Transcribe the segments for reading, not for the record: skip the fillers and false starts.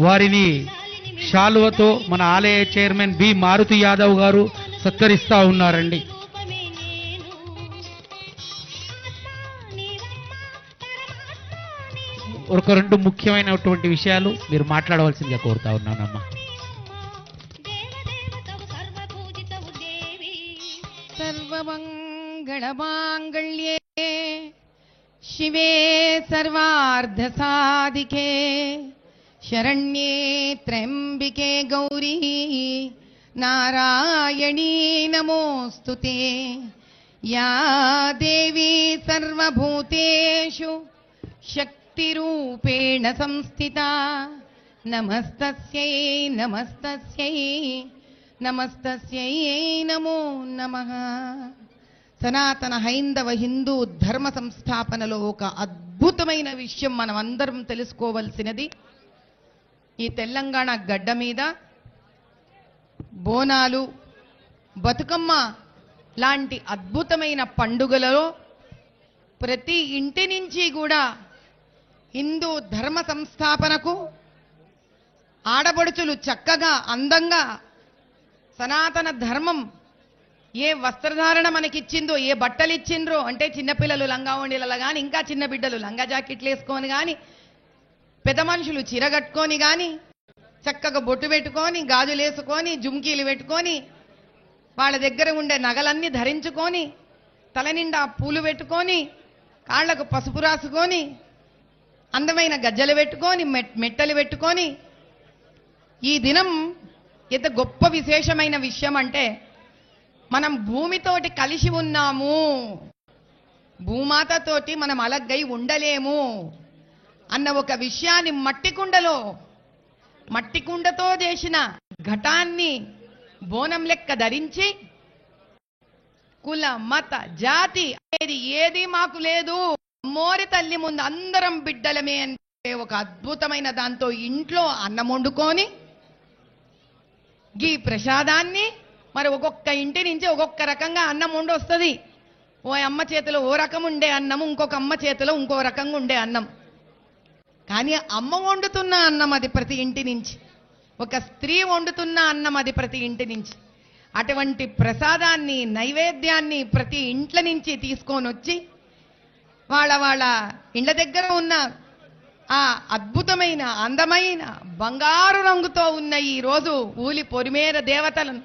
వారిని శాలువతో మన ఆలయ చైర్మన్ బి మారుతి యాదవ్ గారు సత్కరిస్తా ఉన్నారండి. ఒక రెండు ముఖ్యమైనటువంటి విషయాలు మీరు మాట్లాడవలసిందిగా కోరుతా ఉన్నానమ్మా. సర్వమంగళమాంగళ్యే శివే సర్వార్థ సాధికే శరణ్యే త్ర్యంబికే గౌరీ నారాయణీ నమోస్తుతే. యా దేవీ సర్వభూతేషు శక్తిరూపేణ సంస్థితా నమస్తస్యై నమస్తస్యై నమస్తస్యై నమో నమః. సనాతన హైందవ హిందూ ధర్మ సంస్థాపనలో ఒక అద్భుతమైన విషయం మనం అందరం తెలుసుకోవలసినది. ఈ తెలంగాణ గడ్డ మీద బోనాలు, బతుకమ్మ లాంటి అద్భుతమైన పండుగలలో ప్రతి ఇంటి నుంచి కూడా హిందూ ధర్మ సంస్థాపనకు ఆడపడుచులు చక్కగా అందంగా సనాతన ధర్మం ఏ వస్త్రధారణ మనకిచ్చిందో, ఏ బట్టలు ఇచ్చిండ్రో, అంటే చిన్నపిల్లలు లంగా ఓణీలలో కానీ, ఇంకా చిన్న బిడ్డలు లంగా జాకెట్లు వేసుకొని కానీ, పెద్ద మనుషులు చీర కట్టుకొని కానీ, చక్కగా బొట్టు పెట్టుకొని, గాజులు వేసుకొని, జుమ్కీలు పెట్టుకొని, వాళ్ళ దగ్గర ఉండే నగలన్నీ ధరించుకొని, తల నిండా పూలు పెట్టుకొని, కాళ్లకు పసుపు రాసుకొని, అందమైన గజ్జలు పెట్టుకొని, మెట్టలు పెట్టుకొని, ఈ దినం ఎంత గొప్ప విశేషమైన విషయం అంటే మనం భూమితోటి కలిసి ఉన్నాము, భూమాతతోటి మనం అలగ్గై ఉండలేము అన్న ఒక విషయాన్ని మట్టి కుండతో చేసిన ఘటాన్ని బోనం లెక్క ధరించి కుల మత జాతి ఏది మాకు లేదు, మోరి తల్లి ముందు అందరం బిడ్డలమే అంటే ఒక అద్భుతమైన దాంతో ఇంట్లో అన్నం వండుకొని ఈ ప్రసాదాన్ని మరి ఒక్కొక్క ఇంటి నుంచి ఒక్కొక్క రకంగా అన్నం వండొస్తుంది. ఓ అమ్మ చేతిలో ఓ రకం ఉండే అన్నం, ఇంకొక అమ్మ చేతిలో ఇంకో రకంగా ఉండే అన్నం. కానీ అమ్మ వండుతున్న అన్నం అది ప్రతి ఇంటి నుంచి, ఒక స్త్రీ వండుతున్న అన్నం అది ప్రతి ఇంటి నుంచి. అటువంటి ప్రసాదాన్ని, నైవేద్యాన్ని ప్రతి ఇంట్ల నుంచి తీసుకొని వచ్చి వాళ్ళ ఇండ్ల దగ్గర ఉన్న ఆ అద్భుతమైన అందమైన బంగారు రంగుతో ఉన్న ఈ రోజు ఊలి పొరిమేర దేవతలను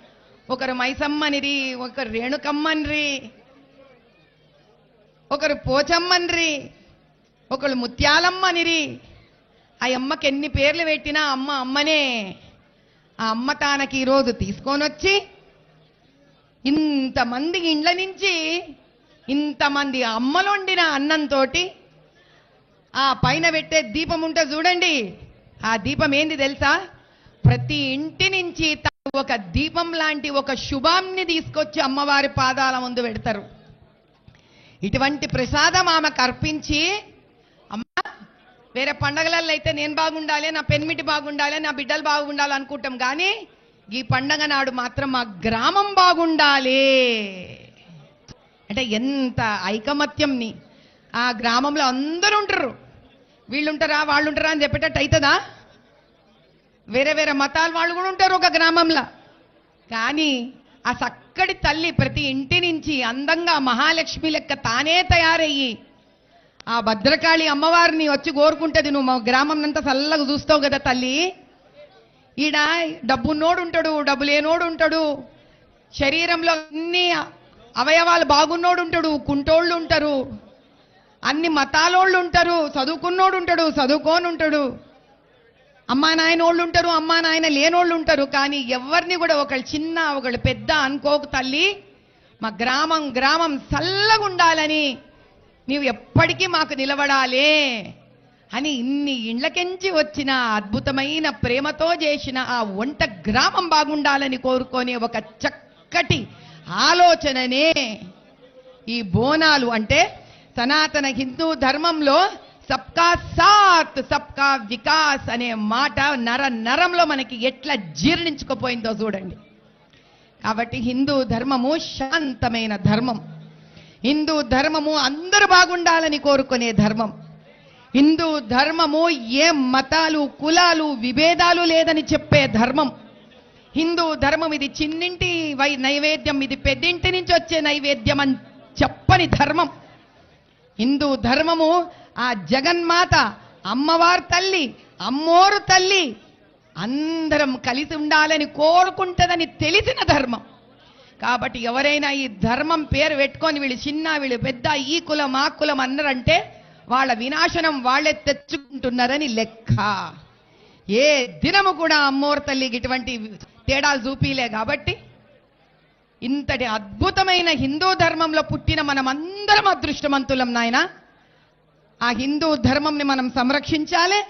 ఒకరు మైసమ్మనిరి, ఒకరు రేణుకమ్మనిరి, ఒకరు పోచమ్మనిరి, ఒకరు ముత్యాలమ్మనిరి. ఆ అమ్మకి ఎన్ని పేర్లు పెట్టినా అమ్మ అమ్మనే. ఆ అమ్మ తానకి ఈరోజు తీసుకొని వచ్చి ఇంతమంది ఇండ్ల నుంచి ఇంతమంది అమ్మలొండిన అన్నంతో ఆ పైన పెట్టే దీపం ఉంటే చూడండి, ఆ దీపం ఏంది తెలుసా? ప్రతి ఇంటి నుంచి ఒక దీపం లాంటి ఒక శుభాన్ని తీసుకొచ్చి అమ్మవారి పాదాల ముందు పెడతారు. ఇటువంటి ప్రసాదం ఆమెకు అర్పించి, అమ్మ వేరే పండగలలో అయితే నేను బాగుండాలి, నా పెన్మిటి బాగుండాలి, నా బిడ్డలు బాగుండాలి అనుకుంటాం, కానీ ఈ పండగ నాడు మాత్రం మా గ్రామం బాగుండాలి అంటే ఎంత ఐకమత్యంని. ఆ గ్రామంలో అందరూ ఉంటారు, వీళ్ళుంటారా వాళ్ళుంటారా అని చెప్పేటట్టు అవుతుందా? వేరే వేరే మతాల వాళ్ళు కూడా ఉంటారు ఒక గ్రామంలో. కానీ ఆ చక్కటి తల్లి ప్రతి ఇంటి నుంచి అందంగా మహాలక్ష్మి లెక్క తానే తయారయ్యి ఆ భద్రకాళి అమ్మవారిని వచ్చి కోరుకుంటుంది, నువ్వు మా గ్రామం అంతా చల్లగా చూస్తావు కదా తల్లి. ఈడ డబ్బున్నోడు ఉంటాడు, డబ్బు లేనోడు ఉంటాడు, శరీరంలో అన్ని అవయవాలు బాగున్నోడు ఉంటాడు, కుంటోళ్ళు ఉంటారు, అన్ని మతాలోళ్ళు ఉంటారు, చదువుకున్నోడు ఉంటాడు, చదువుకోని ఉంటాడు, అమ్మా నాయనోళ్ళు ఉంటారు, అమ్మా నాయన లేనోళ్ళు ఉంటారు. కానీ ఎవరిని కూడా ఒకళ్ళు చిన్న ఒకళ్ళు పెద్ద అనుకోకు తల్లి, మా గ్రామం చల్లగా ఉండాలని, నీవు ఎప్పటికీ మాకు నిలబడాలే అని ఇన్ని ఇండ్లకెంచి వచ్చిన అద్భుతమైన ప్రేమతో చేసిన ఆ వంట గ్రామం బాగుండాలని కోరుకునే ఒక చక్కటి ఆలోచననే ఈ బోనాలు. అంటే సనాతన హిందూ ధర్మంలో సబ్కా సాత్ సబ్కా వికాస్ అనే మాట నరంలో మనకి ఎట్లా జీర్ణించుకుపోయిందో చూడండి. కాబట్టి హిందూ ధర్మము శాంతమైన ధర్మం, హిందూ ధర్మము అందరూ బాగుండాలని కోరుకునే ధర్మం. హిందూ ధర్మము ఏ మతాలు కులాలు విభేదాలు లేదని చెప్పే ధర్మం. హిందూ ధర్మం ఇది చిన్నింటి నైవేద్యం, ఇది పెద్దింటి నుంచి వచ్చే నైవేద్యం అని చెప్పని ధర్మం. హిందూ ధర్మము ఆ జగన్మాత అమ్మవారు తల్లి, అమ్మోరు తల్లి అందరం కలిసి ఉండాలని కోరుకుంటుందని తెలిసిన ధర్మం. కాబట్టి ఎవరైనా ఈ ధర్మం పేరు పెట్టుకొని వీళ్ళు చిన్న వీళ్ళు పెద్ద, ఈ కులం ఆ కులం అన్నారంటే వాళ్ళ వినాశనం వాళ్ళే తెచ్చుకుంటున్నారని లెక్క. ఏ దినము కూడా అమ్మోరు తల్లికి ఇటువంటి తేడాలు చూపిలే. కాబట్టి ఇంతటి అద్భుతమైన హిందూ ధర్మంలో పుట్టిన మనం అందరం అదృష్టవంతులం నాయన. ఆ హిందూ ధర్మంని మనం సంరక్షించాలి.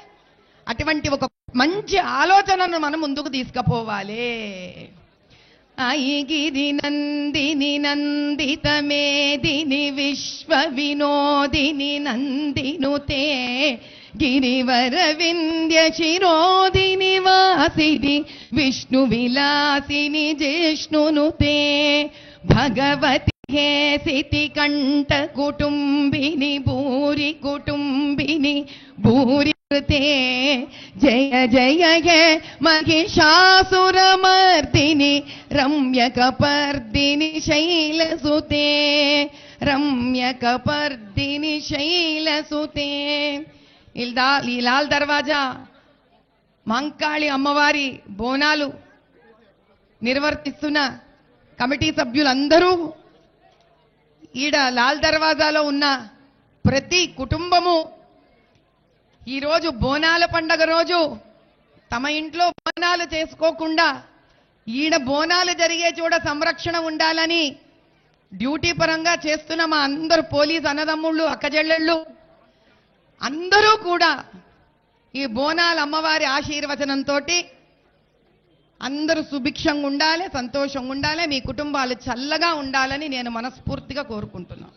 అటువంటి ఒక మంచి ఆలోచనను మనం ముందుకు తీసుకుపోవాలి. ఐగిరి నందిని నందిత మేదిని విశ్వ వినోదిని నందినుతే గిరివర వింధ్య శిరోదిని వాసిని విష్ణు విలాసిని జిష్ణునుతే భగవతి హే సితి కంఠ కుటుంబిని భూరి కుటుంబిని భూరి కృతే జయ జయ హే మహిషాసురమర్దిని రమ్యకపర్దిని శైలసుతే రమ్యకపర్దిని శైలసుతే. ఈ లాల్ దర్వాజా మంకాళి అమ్మవారి బోనాలు నిర్వర్తిస్తున్న కమిటీ సభ్యులందరూ, ఈడ లాల్ దర్వాజాలో ఉన్న ప్రతి కుటుంబము ఈరోజు బోనాల పండగ రోజు తమ ఇంట్లో బోనాలు చేసుకోకుండా ఈడ బోనాలు జరిగే చోట సంరక్షణ ఉండాలని డ్యూటీ పరంగా చేస్తున్న మా అందరు పోలీస్ అన్నదమ్ముళ్ళు అక్కజెల్లెళ్ళు అందరూ కూడా ఈ బోనాల అమ్మవారి ఆశీర్వచనంతో అందరూ సుభిక్షంగా ఉండాలి, సంతోషంగా ఉండాలి, మీ కుటుంబాలు చల్లగా ఉండాలని నేను మనస్ఫూర్తిగా కోరుకుంటున్నాను.